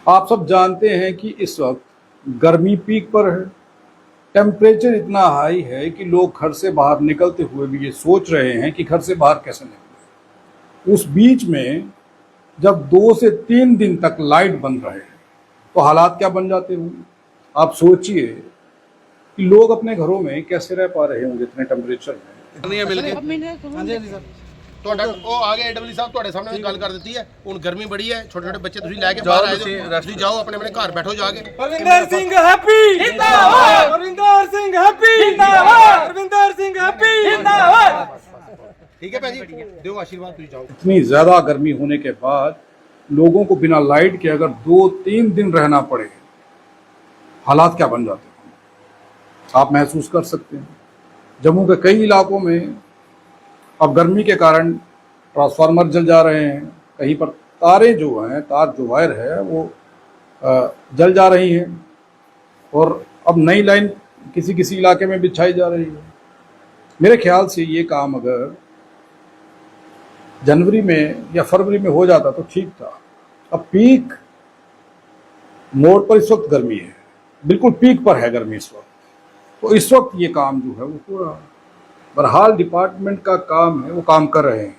आप सब जानते हैं कि इस वक्त गर्मी पीक पर है। टेम्परेचर इतना हाई है कि लोग घर से बाहर निकलते हुए भी ये सोच रहे हैं कि घर से बाहर कैसे निकलें। उस बीच में जब 2 से 3 दिन तक लाइट बंद रहे तो हालात क्या बन जाते होंगे। आप सोचिए कि लोग अपने घरों में कैसे रह पा रहे होंगे इतने टेम्परेचर में। नहीं है मिलके ਤੁਹਾਡਾ ਉਹ ਆ ਗਿਆ ਏਡਬਲਯੂ ਸਾਹਿਬ ਤੁਹਾਡੇ ਸਾਹਮਣੇ ਗੱਲ ਕਰ ਦਿੱਤੀ ਹੈ। ਹੁਣ ਗਰਮੀ ਬੜੀ ਹੈ, ਛੋਟੇ ਛੋਟੇ ਬੱਚੇ ਤੁਸੀਂ ਲੈ ਕੇ ਬਾਹਰ ਆਏ ਹੋ, ਤੁਸੀਂ ਜਾਓ ਆਪਣੇ ਆਪਣੇ ਘਰ ਬੈਠੋ ਜਾ ਕੇ। ਪਰਵਿੰਦਰ ਸਿੰਘ ਹੈਪੀ ਜਿੰਦਾਬਾਦ, ਪਰਵਿੰਦਰ ਸਿੰਘ ਹੈਪੀ ਜਿੰਦਾਬਾਦ, ਪਰਵਿੰਦਰ ਸਿੰਘ ਹੈਪੀ जिंदाबाद। ठीक है भाई, दो आशीर्वाद, तुम जाओ। इतनी ज्यादा गर्मी होने के बाद लोगों को बिना लाइट के अगर 2-3 दिन रहना पड़े, हालात क्या बन जाते हैं आप महसूस कर सकते हैं। जम्मू के कई इलाकों में अब गर्मी के कारण ट्रांसफार्मर जल जा रहे हैं, कहीं पर तारें जो हैं, तार जो वायर है वो जल जा रही हैं और अब नई लाइन किसी किसी इलाके में बिछाई जा रही है। मेरे ख्याल से ये काम अगर जनवरी में या फरवरी में हो जाता तो ठीक था। अब पीक मोड पर इस वक्त गर्मी है, बिल्कुल पीक पर है गर्मी इस वक्त, तो इस वक्त ये काम जो है वो पूरा बहरहाल डिपार्टमेंट का काम है, वो काम कर रहे हैं।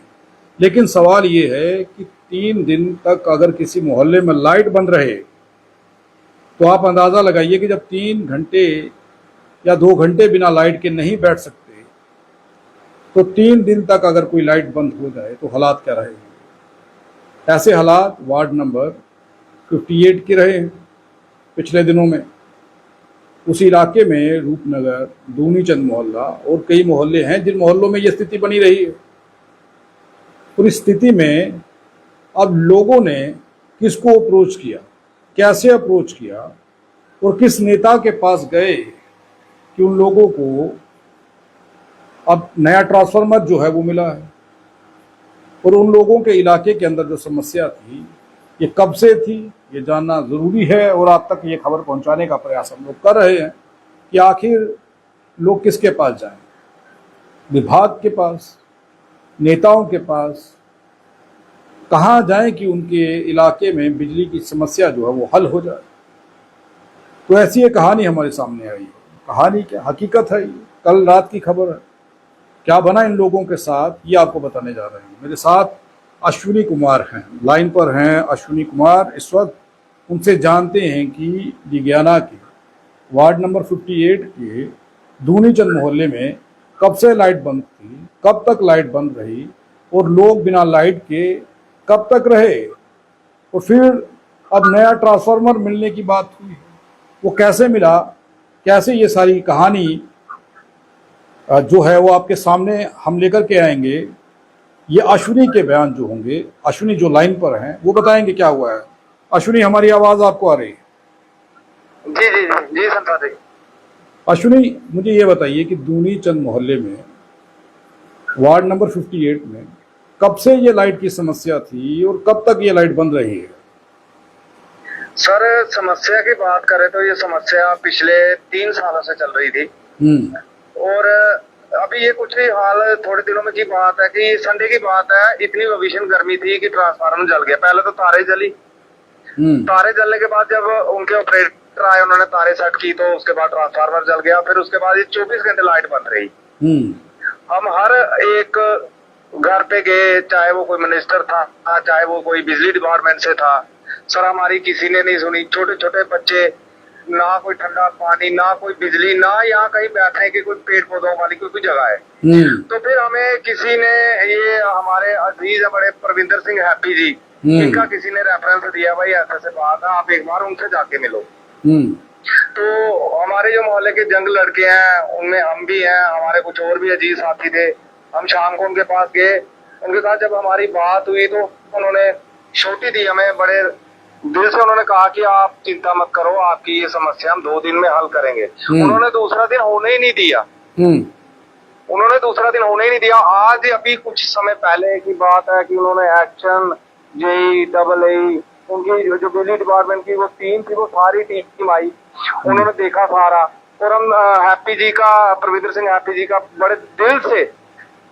लेकिन सवाल ये है कि 3 दिन तक अगर किसी मोहल्ले में लाइट बंद रहे तो आप अंदाज़ा लगाइए कि जब 3 घंटे या 2 घंटे बिना लाइट के नहीं बैठ सकते तो 3 दिन तक अगर कोई लाइट बंद हो जाए तो हालात क्या रहेंगे। ऐसे हालात वार्ड नंबर 58 के रहे हैं पिछले दिनों में। उसी इलाके में रूपनगर, दूनी चंद मोहल्ला और कई मोहल्ले हैं जिन मोहल्लों में ये स्थिति बनी रही है। और इस स्थिति में अब लोगों ने किसको अप्रोच किया, कैसे अप्रोच किया और किस नेता के पास गए कि उन लोगों को अब नया ट्रांसफार्मर जो है वो मिला है। और उन लोगों के इलाके के अंदर जो समस्या थी ये कब से थी ये जानना ज़रूरी है और आप तक ये खबर पहुंचाने का प्रयास हम लोग कर रहे हैं कि आखिर लोग किसके पास जाएं, विभाग के पास, नेताओं के पास, कहाँ जाएं कि उनके इलाके में बिजली की समस्या जो है वो हल हो जाए। तो ऐसी ये कहानी हमारे सामने आई। कहानी क्या, हकीकत है, कल रात की खबर है। क्या बना इन लोगों के साथ ये आपको बताने जा रहे हैं। मेरे साथ अश्विनी कुमार हैं, लाइन पर हैं अश्विनी कुमार इस वक्त। उनसे जानते हैं कि लिगियाना के वार्ड नंबर 58 के दूनी चंद मोहल्ले में कब से लाइट बंद थी, कब तक लाइट बंद रही और लोग बिना लाइट के कब तक रहे, और फिर अब नया ट्रांसफार्मर मिलने की बात हुई, वो कैसे मिला, कैसे ये सारी कहानी जो है वो आपके सामने हम लेकर के आएंगे। ये अश्विनी के बयान जो होंगे, अश्विनी जो लाइन पर हैं वो बताएंगे क्या हुआ है। अश्विनी, हमारी आवाज आपको आ रही है? जी जी जी जी संसार जी। अश्विनी, मुझे ये बताइए कि दूनी चंद मोहल्ले में वार्ड नंबर 58 में कब से ये लाइट की समस्या थी और कब तक ये लाइट बंद रही है? सर, समस्या की बात करें तो ये समस्या पिछले 3 सालों से चल रही थी। और अभी ये कुछ ही हाल थोड़े दिनों में की बात है कि संडे की बात है, इतनी भीषण गर्मी थी कि ट्रांसफार्मर जल गया। पहले तो तारे जली, तारे जलने के बाद जब उनके ऑपरेटर आए, उन्होंने तारे सेट की, तो उसके बाद ट्रांसफार्मर जल गया। फिर उसके बाद ये 24 घंटे लाइट बंद रही। हम हर एक घर पे गए, चाहे वो कोई मिनिस्टर था, चाहे वो कोई बिजली डिपार्टमेंट से था, सर हमारी किसी ने नहीं सुनी। छोटे छोटे बच्चे, ना कोई ठंडा पानी, ना कोई बिजली, ना यहाँ कहीं बैठने की कोई पेड़ पौधों वाली कोई जगह है। तो फिर हमें किसी ने, ये हमारे अजीज है बड़े परविंदर सिंह हैप्पी जी, इनका किसी ने रेफरेंस दिया, भाई ऐसे से बात है, आप एक बार उनसे जाके मिलो। तो हमारे जो मोहल्ले के जंग लड़के हैं उनमें हम भी हैं, हमारे कुछ और भी अजीज साथी थे। हम शाम को उनके पास गए, उनके साथ जब हमारी बात हुई तो उन्होंने छोटी दी हमें, बड़े दिल से उन्होंने कहा कि आप चिंता मत करो, आपकी ये समस्या हम 2 दिन में हल करेंगे। उन्होंने दूसरा दिन होने ही नहीं दिया। उन्होंने दूसरा दिन होने ही नहीं दिया। आज अभी कुछ समय पहले की बात है कि उन्होंने एक्शन, जेई, AA, उनकी जो बिजली डिपार्टमेंट की वो टीम थी, वो सारी टीम आई, उन्होंने देखा सारा। और हम हैप्पी जी का, परविंदर सिंह हैप्पी जी का बड़े दिल से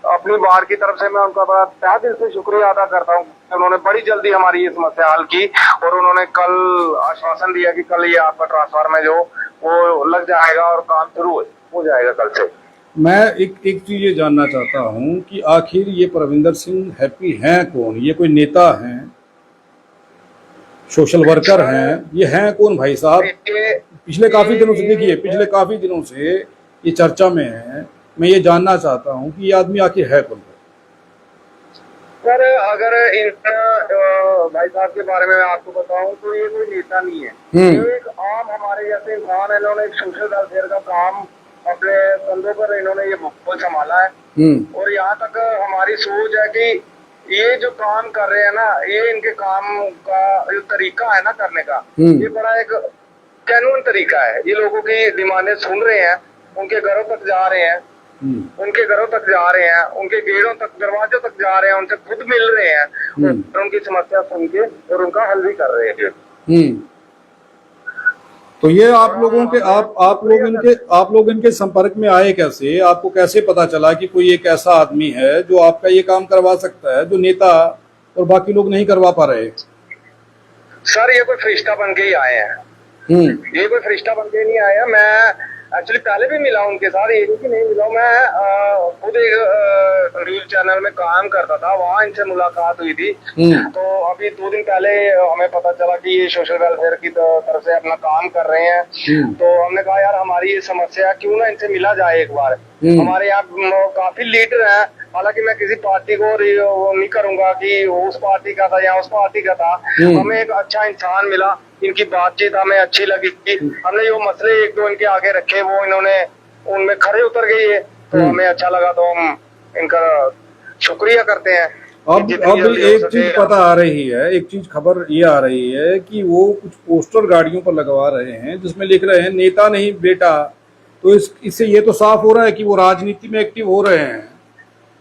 अपनी वार्ड की तरफ से मैं उनका बड़ा तहे दिल से शुक्रिया अदा करता हूँ। उन्होंने बड़ी जल्दी हमारी ये समस्या हल की और उन्होंने कल आश्वासन दिया कि कल ये आपका ट्रांसफार्मर जो वो लग जाएगा और काम शुरू हो जाएगा कल से। मैं एक चीज ये जानना चाहता हूँ कि आखिर ये परविंदर सिंह हैप्पी हैं कौन? ये कोई नेता हैं, सोशल वर्कर हैं, ये हैं कौन भाई साहब? पिछले काफी दिनों से देखिए, पिछले काफी दिनों से ये चर्चा में है। मैं ये जानना चाहता हूँ कि ये आदमी आखिर है कौन? सर अगर इन भाई साहब के बारे में मैं आपको बताऊं तो ये कोई नेता नहीं है, ये एक आम हमारे जैसे इंसान है। इन्होंने एक सोशल वेलफेयर का काम अपने कंधों पर इन्होंने ये बहुत संभाला है और यहाँ तक हमारी सोच है कि ये जो काम कर रहे हैं ना, ये इनके काम का जो तरीका है ना करने का, ये बड़ा एक जेन्युइन तरीका है। ये लोगों की डिमांडें सुन रहे हैं, उनके घरों तक जा रहे हैं, उनके घरों तक जा रहे हैं, उनके गेटों तक, दरवाजों तक जा रहे हैं, उनसे खुद मिल रहे हैं और उनकी समस्या सुन के और उनका हल भी कर रहे हैं। तो ये आप लोगों के आप लोग इनके संपर्क में आए कैसे? आपको कैसे पता चला कि कोई एक ऐसा आदमी है जो आपका ये काम करवा सकता है, जो नेता और बाकी लोग नहीं करवा पा रहे? सर ये कोई फरिश्ता बन के ही आए हैं, ये कोई फरिश्ता बन के नहीं आया। मैं एक्चुअली पहले भी मिला उनके साथ, ये नहीं मिला। मैं खुद एक न्यूज चैनल में काम करता था, वहाँ इनसे मुलाकात हुई थी। तो अभी 2 दिन पहले हमें पता चला कि ये सोशल वेलफेयर की तरफ से अपना काम कर रहे हैं। तो हमने कहा यार हमारी ये समस्या क्यों ना इनसे मिला जाए एक बार। हमारे यहाँ काफी लीडर हैं, हालांकि मैं किसी पार्टी को नहीं करूंगा कि उस पार्टी का था या उस पार्टी का था। हमें एक अच्छा इंसान मिला, इनकी बातचीत हमें अच्छी लगी। हमने जो मसले 1-2 इनके आगे रखे वो इन्होंने उनमें खरे उतर गई है, तो हमें अच्छा लगा। तो हम इनका शुक्रिया करते हैं। अब एक चीज पता आ रही है, एक चीज खबर ये आ रही है कि वो कुछ पोस्टर गाड़ियों पर लगवा रहे हैं जिसमें लिख रहे हैं नेता नहीं बेटा। तो इससे ये तो साफ हो रहा है कि वो राजनीति में एक्टिव हो रहे हैं।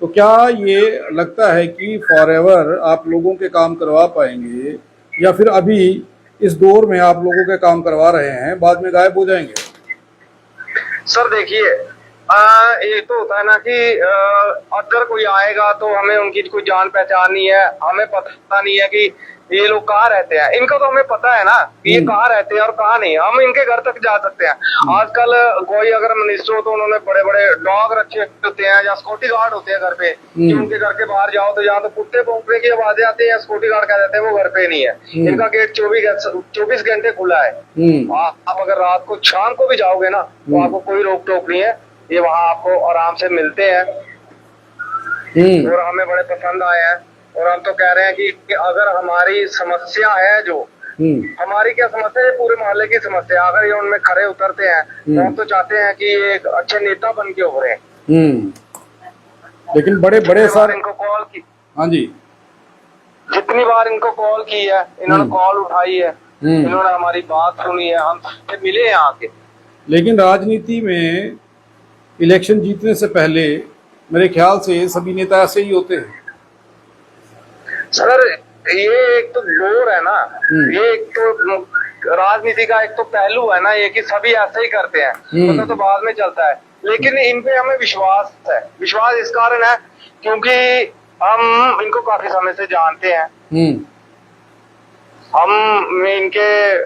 तो क्या ये लगता है कि फॉरएवर आप लोगों के काम करवा पाएंगे या फिर अभी इस दौर में आप लोगों के काम करवा रहे हैं, बाद में गायब हो जाएंगे? सर देखिए, ये तो होता है ना कि अगर कोई आएगा तो हमें उनकी कोई जान पहचान नहीं है, हमें पता नहीं है कि ये लोग कहाँ रहते हैं। इनका तो हमें पता है ना कि ये कहाँ रहते हैं और कहाँ नहीं। हम इनके घर तक जा सकते हैं। आजकल कोई अगर मिनिस्टर हो तो उन्होंने बड़े बड़े डॉग रखे होते हैं या सिक्योरिटी गार्ड होते हैं घर पे, कि उनके घर के बाहर जाओ तो यहाँ तो कुत्ते भौंकने की आवाजें आती है, सिक्योरिटी गार्ड कह देते हैं वो घर पे नहीं है। इनका गेट 24 घंटे खुला है। आप अगर रात को शाम को भी जाओगे ना तो आपको कोई रोक टोक नहीं है, ये वहाँ आपको आराम से मिलते हैं और हमें बड़े पसंद आए हैं। और हम तो कह रहे हैं कि अगर हमारी समस्या है जो हमारी क्या समस्या है, पूरे मोहल्ले की समस्या, अगर ये उनमें खड़े उतरते हैं तो हम तो चाहते हैं कि ये एक अच्छे नेता बन के उभरे। लेकिन बड़े सारे इनको कॉल की, हाँ जी, जितनी बार इनको कॉल की है इन्होंने कॉल उठाई है, इन्होंने हमारी बात सुनी है, हम मिले हैं आके। लेकिन राजनीति में इलेक्शन जीतने से पहले मेरे ख्याल से सभी नेता ऐसे ही होते हैं। सर ये एक तो जोर है ना, ये एक तो राजनीति का एक तो पहलू है ना ये कि सभी ऐसे ही करते हैं, तो बाद में चलता है। लेकिन इन पे हमें विश्वास है। विश्वास इस कारण है क्योंकि हम इनको काफी समय से जानते हैं, हम इनके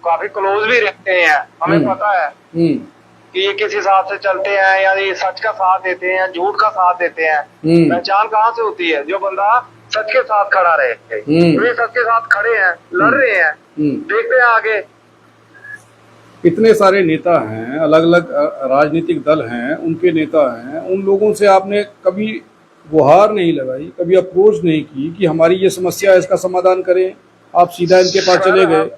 काफी क्लोज भी रहते हैं। हमें पता है कि ये किस हिसाब से चलते हैं, या ये सच का साथ देते हैं या झूठ का साथ देते हैं। पहचान कहाँ से होती है? जो बंदा सच के साथ खड़ा रहे। ये सच के साथ खड़े हैं, लड़ रहे हैं, देखते हैं आगे। इतने सारे नेता हैं, अलग अलग राजनीतिक दल हैं, उनके नेता हैं, उन लोगों से आपने कभी गुहार नहीं लगाई, कभी अप्रोच नहीं की कि हमारी ये समस्या है, इसका समाधान करें? आप सीधा इनके पास चले गए।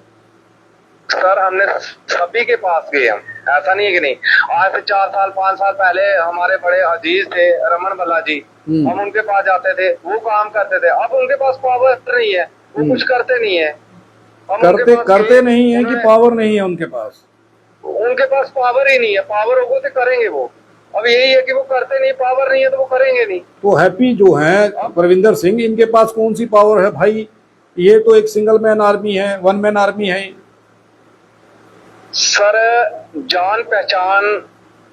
सर हमने सभी के पास गए, हम ऐसा नहीं है कि नहीं। आज से 4 साल 5 साल पहले हमारे बड़े अजीज थे रमन भल्ला जी, हम उनके पास जाते थे, वो काम करते थे। अब उनके पास पावर नहीं है, वो कुछ करते नहीं है। करते नहीं है कि पावर नहीं है उनके पास? उनके पास पावर ही नहीं है। पावर होगा तो करेंगे वो। अब यही है कि वो करते नहीं, पावर नहीं है तो वो करेंगे नहीं। तो हैप्पी जो है परविंदर सिंह, इनके पास कौन सी पावर है भाई? ये तो एक सिंगल मैन आर्मी है, 1 मैन आर्मी है। सर जान पहचान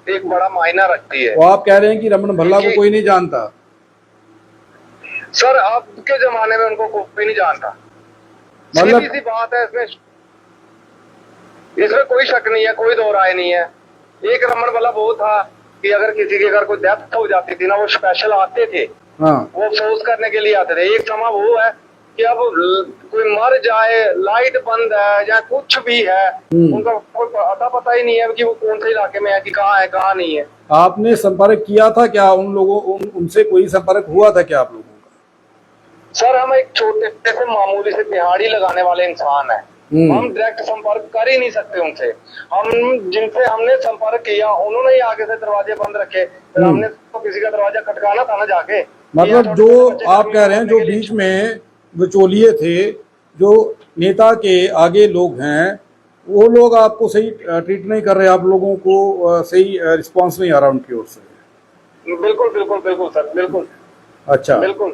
एक बड़ा मायना रखती है। तो आप कह रहे हैं कि रमन भल्ला को कोई नहीं जानता? सर अब के जमाने में उनको कोई नहीं जानता, मतलब- सीधी सी बात है, इसमें कोई शक नहीं है, कोई दो राय नहीं है। एक रमन वाला वो था कि अगर किसी की अगर कोई डेथ हो जाती थी ना, वो स्पेशल आते थे, हाँ वो अफसोस करने के लिए आते थे। एक समा वो है कि अब कोई मर जाए, लाइट बंद है या कुछ भी है, उनका कोई पता ही नहीं है कि वो कौन से इलाके में है, कि कहाँ है कहाँ नहीं है। आपने संपर्क किया था क्या उन लोगों, उनसे कोई संपर्क हुआ था क्या आप लोगों का? सर हम एक छोटे से मामूली से दिहाड़ी लगाने वाले इंसान है, हम डायरेक्ट संपर्क कर ही नहीं सकते उनसे। हम जिनसे हमने संपर्क किया उन्होंने ही आगे से दरवाजे बंद रखे, फिर हमने तो किसी का दरवाजा खटकाना था ना जाके। मतलब जो आप कह रहे हैं, जो बीच में विचोलिए थे, जो नेता के आगे लोग हैं, वो लोग आपको सही ट्रीट नहीं कर रहे, आप लोगों को सही रिस्पांस नहीं आ रहा उनकी ओर से? बिल्कुल बिल्कुल बिल्कुल सर, बिल्कुल। अच्छा, बिल्कुल।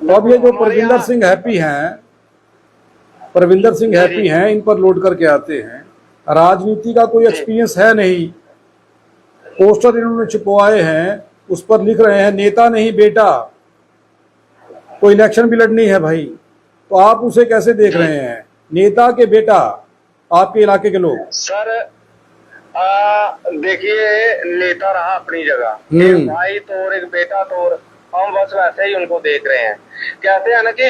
तो अब ये जो परविंदर सिंह हैप्पी हैं, परविंदर सिंह हैप्पी हैं, इन पर लोड करके आते हैं, राजनीति का कोई एक्सपीरियंस है नहीं, पोस्टर इन्होंने छिपवाए हैं, उस पर लिख रहे हैं नेता नहीं बेटा, कोई इलेक्शन भी लड़नी है भाई, तो आप उसे कैसे देख रहे हैं? नेता के बेटा आपके इलाके के लोग। सर देखिए, नेता रहा अपनी जगह, एक भाई तौर एक बेटा तौर, हम बस वैसे ही उनको देख रहे हैं। कहते हैं ना कि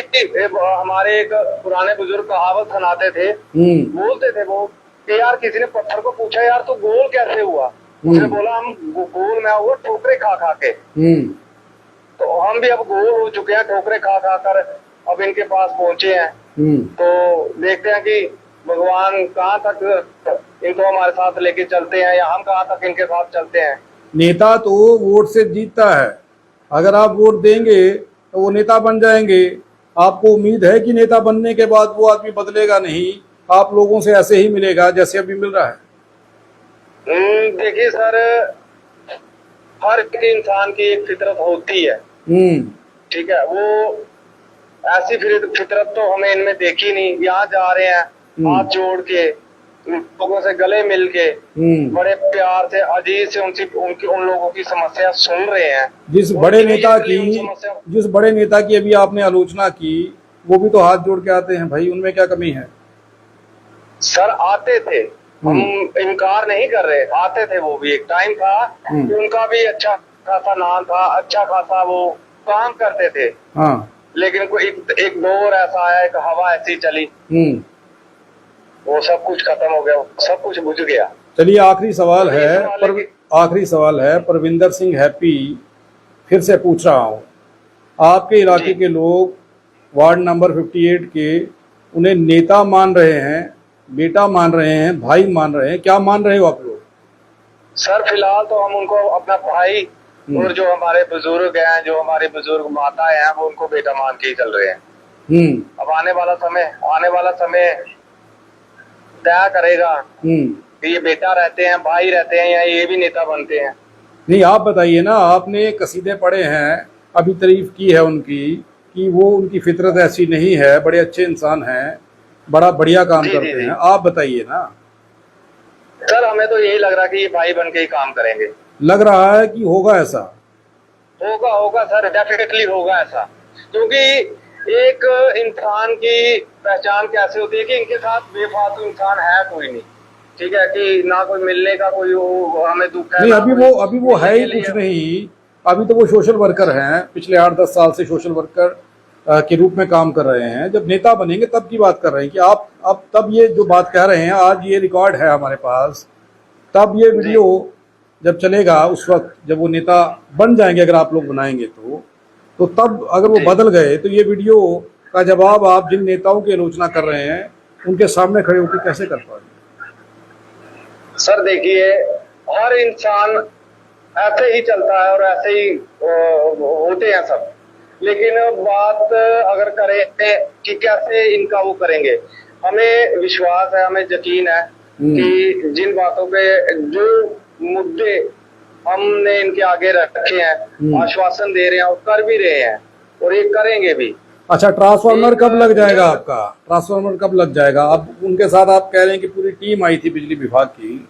हमारे एक पुराने बुजुर्ग कहावत सुनाते थे, बोलते थे वो कि यार किसी ने पत्थर को पूछा यार तू गोल कैसे हुआ, उसने बोला हम गोल में हुआ ठोकरे खा खा के। तो हम भी अब गोल हो चुके हैं, ठोकरे खा खा कर अब इनके पास पहुंचे हैं। तो देखते हैं कि भगवान कहाँ तक इनको हमारे साथ लेके चलते हैं, या हम कहाँ तक इनके साथ चलते हैं। नेता तो वोट से जीतता है, अगर आप वोट देंगे तो वो नेता बन जाएंगे। आपको उम्मीद है कि नेता बनने के बाद वो आदमी बदलेगा नहीं, आप लोगों से ऐसे ही मिलेगा जैसे अभी मिल रहा है? देखिए सर, हर इंसान की एक फितरत होती है, ठीक है, वो ऐसी फितरत तो हमें इनमें देखी नहीं। यहाँ जा रहे हैं हाथ जोड़ के, लोगों से गले मिल के, बड़े प्यार से अजीज से उन लोगों की समस्या सुन रहे हैं। जिस बड़े नेता की अभी आपने आलोचना की, वो भी तो हाथ जोड़ के आते हैं भाई, उनमें क्या कमी है? सर आते थे, हम इनकार नहीं कर रहे, आते थे वो भी। एक टाइम था कि उनका भी अच्छा खासा नाम था, अच्छा खासा वो काम करते थे। हाँ। लेकिन कोई एक दौर ऐसा आया, एक हवा ऐसी चली, वो सब कुछ खत्म हो गया, सब कुछ बुझ गया। चलिए आखिरी सवाल है, परविंदर सिंह हैप्पी फिर से पूछ रहा हूँ, आपके इलाके के लोग वार्ड नंबर 58 के उन्हें नेता मान रहे हैं, बेटा मान रहे हैं, भाई मान रहे हैं, क्या मान रहे हो आप लोग? सर फिलहाल तो हम उनको अपना भाई, और जो हमारे बुजुर्ग हैं, जो हमारे बुजुर्ग माताएं हैं, वो उनको बेटा मान के ही चल रहे हैं। अब आने वाला समय तय करेगा कि ये बेटा रहते हैं, भाई रहते हैं, या ये भी नेता बनते हैं। नहीं, आप बताइए ना, आपने कसीदे पढ़े हैं, अभी तारीफ की है उनकी कि वो उनकी फितरत ऐसी नहीं है, बड़े अच्छे इंसान हैं, बड़ा बढ़िया काम करते हैं, आप बताइए ना। सर हमें तो यही लग रहा है कि ये भाई बन के ही काम करेंगे। लग रहा है कि होगा ऐसा? होगा सर, डेफिनेटली होगा ऐसा, क्योंकि एक इंसान की पहचान कैसे होती है कि इनके साथ बेफालतू इंसान है कोई नहीं, ठीक है, कि ना कोई मिलने का कोई हमें दुख है। नहीं, अभी वो है ही कुछ नहीं, अभी तो वो सोशल वर्कर हैं, पिछले 8-10 साल से सोशल वर्कर के रूप में काम कर रहे हैं। जब नेता बनेंगे तब की बात कर रहे हैं कि आप अब तब ये जो बात कह रहे हैं, आज ये रिकॉर्ड है हमारे पास, तब ये वीडियो जब चलेगा, उस वक्त जब वो नेता बन जाएंगे, अगर आप लोग बनाएंगे तो तब अगर वो बदल गए तो ये वीडियो का जवाब आप जिन नेताओं की आलोचना कर रहे हैं उनके सामने खड़े होकर कैसे कर पाएंगे? सर देखिए, हर इंसान ऐसे ही चलता है और ऐसे ही होते हैं सब, लेकिन बात अगर करें कि कैसे इनका वो करेंगे, हमें विश्वास है, हमें यकीन है कि जिन बातों पे, जो मुद्दे हमने इनके आगे रखे हैं, आश्वासन दे रहे हैं और कर भी रहे हैं, और ये करेंगे भी। अच्छा, ट्रांसफार्मर कब लग जाएगा आपका? ट्रांसफार्मर कब लग जाएगा? अब उनके साथ आप कह रहे हैं कि पूरी टीम आई थी बिजली विभाग की,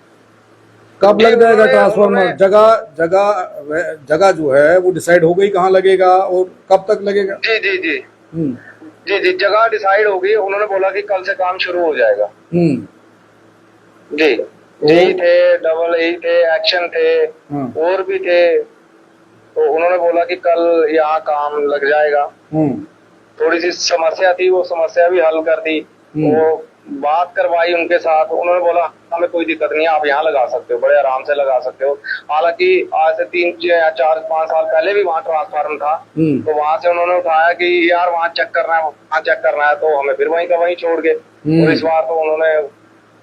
कब लग जी, जाएगा उन्होंने- ट्रांसफार्मर? जगह जो है वो डिसाइड हो गई, कहाँ लगेगा और कब तक लगेगा? जी जी जी हम्म जी जी, जगह डिसाइड होगी। उन्होंने बोला कि कल से काम शुरू हो जाएगा। हम्म जी, जी थे, डबल ई थे, एक्शन थे, हाँ। और भी थे। तो उन्होंने बोला कि कल यहाँ काम लग जाएगा। हम्म थोड़ी सी समस्या थी, वो समस्या भी हल कर दी। वो बात करवाई उनके साथ। उन्होंने बोला हमें कोई दिक्कत नहीं है, आप यहाँ लगा सकते हो, बड़े आराम से लगा सकते हो। हालांकि आज से 3-4-5 साल पहले भी वहाँ ट्रांसफार्मर था, तो वहां से उन्होंने उठाया कि यार वहाँ चेक करना है, वहाँ चेक करना है, तो हमें फिर वहीं का वहीं छोड़ गए। और इस बार तो उन्होंने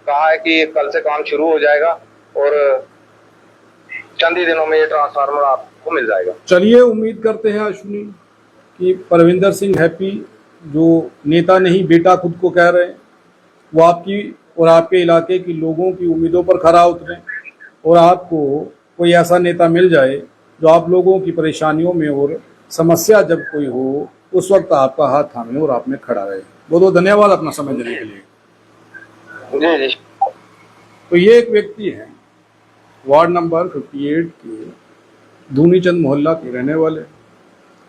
कहा है कि कल से काम शुरू हो जाएगा और चंद ही दिनों में ये ट्रांसफार्मर आपको मिल जाएगा। चलिए, उम्मीद करते हैं अश्विनी कि परविंदर सिंह हैप्पी, जो नेता नहीं बेटा खुद को कह रहे हैं, वो आपकी और आपके इलाके की लोगों की उम्मीदों पर खरा उतरे और आपको कोई ऐसा नेता मिल जाए जो आप लोगों की परेशानियों में और समस्या जब कोई हो उस वक्त आपका हाथ थामे और आप में खड़ा रहे। बहुत बहुत धन्यवाद अपना समय देने के लिए। जी जी। तो ये एक व्यक्ति हैं वार्ड नंबर 58 के धूनीचंद मोहल्ला के रहने वाले।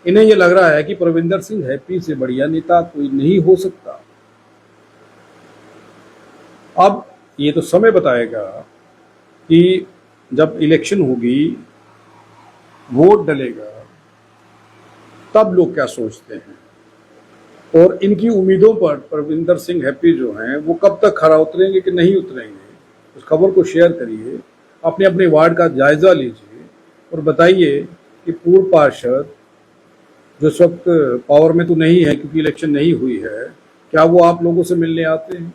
इन्हें ये लग रहा है कि परविंदर सिंह हैप्पी से बढ़िया नेता कोई नहीं हो सकता। अब ये तो समय बताएगा कि जब इलेक्शन होगी, वोट डलेगा, तब लोग क्या सोचते हैं और इनकी उम्मीदों पर परविंदर सिंह हैप्पी जो हैं वो कब तक खरा उतरेंगे कि नहीं उतरेंगे। उस खबर को शेयर करिए, अपने अपने वार्ड का जायजा लीजिए और बताइए कि पूर्व पार्षद जो इस वक्त पावर में तो नहीं है क्योंकि इलेक्शन नहीं हुई है, क्या वो आप लोगों से मिलने आते हैं,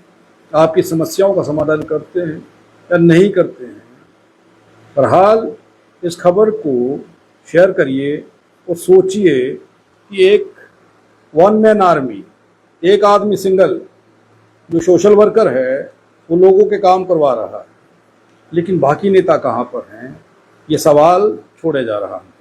आपकी समस्याओं का समाधान करते हैं या नहीं करते हैं। बहरहाल इस खबर को शेयर करिए और सोचिए कि एक वन मैन आर्मी, एक आदमी सिंगल जो सोशल वर्कर है, वो लोगों के काम करवा रहा है, लेकिन बाकी नेता कहाँ पर हैं, ये सवाल छोड़े जा रहा है।